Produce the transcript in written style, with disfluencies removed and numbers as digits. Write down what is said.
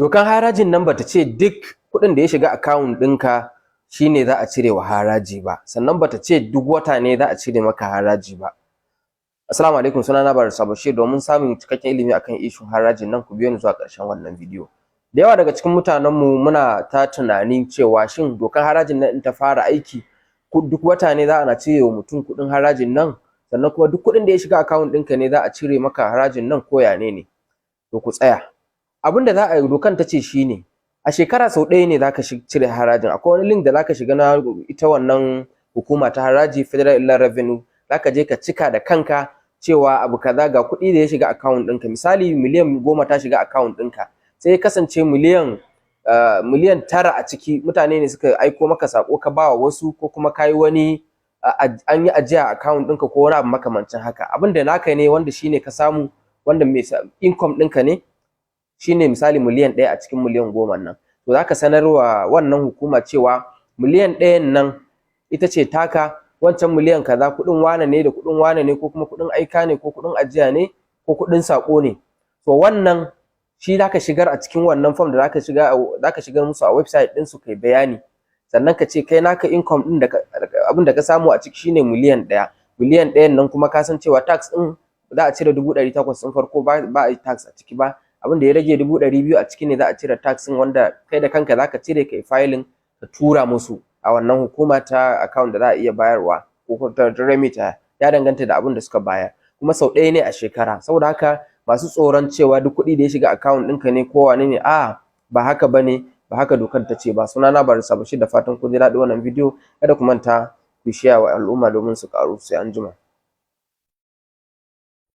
Dokan harajin nan bata ce duk kuɗin da ya shiga account ɗinka shine za a cire wa haraji ba, sannan bata ce duk wata ne za a cire maka haraji ba. Assalamu alaikum, sunana Barista Bashir. Domin samun cikakken ilimi akan issue harajin nan, ku biyo ni zuwa ƙarshen wannan bidiyo. Da yawa daga cikin mutanenmu muna ta tunanin cewa shin dokar harajin nan in ta fara aiki duk wata ne za a cire wa mutum kuɗin harajin nan, sannan kuma duk kuɗin da ya shiga account ɗinka ne za a cire maka harajin nan, ko ya ne? To ku tsaya. Abin da za a yi, dokan ta ce shine a shekara sau ɗaya ne zaka cire harajin. Akwai wani link da zaka shiga na ita wannan hukuma ta haraji, Federal Inland Revenue, zaka je ka cika da kanka cewa abu kaza ga kuɗi da ya shiga account ɗinka. Misali miliyan 10 ta shiga account ɗinka, sai ya kasance miliyan 9 a ciki mutane ne suka aiko maka sako ka bawa wasu, ko kuma kayi wani an yi ajiya a account ɗinka ko wani abu makamancin haka. Abin da naka ne, wanda shine ka samu, wanda income ɗinka ne, shine misali miliyan 1 a cikin miliyan 10 nan, to zaka sanarwa wannan hukuma cewa miliyan 1 nan ita ce taka, wancan miliyan kaza kuɗin wane ne da kuɗin wane ne, ko kuma kuɗin aika ne, ko kuɗin ajiya ne, ko kuɗin sako ne. To wannan shi zaka shigar a cikin wannan form da zaka shigar musu a website ɗinsu kai bayani, sannan ka ce kai naka income ɗin da abin da ka samu a ciki shine miliyan 1. Miliyan 1 nan kuma ka san cewa tax ɗin za a cire 800 ɗin farko, ba a yi tax a ciki ba. Abin da ya rage 200 a ciki ne za a cire tax ɗin, wanda kai da kanka zaka cire kai filing ka tura musu a wannan hukuma ta account da za a iya bayarwa, ko ta remita, ya danganta da abin da suka bayar. Kuma sau ɗaya ne a shekara. Saboda haka masu tsoron cewa duk kuɗi da ya shiga account ɗinka ne ko wane ne, ba haka bane, ba haka dokar ta ce ba. Sunana Barista Bashir, da fatan kun ji daɗin wannan bidiyo. Kada ku manta ku share wa al'umma domin su ƙaru. Sai anjima.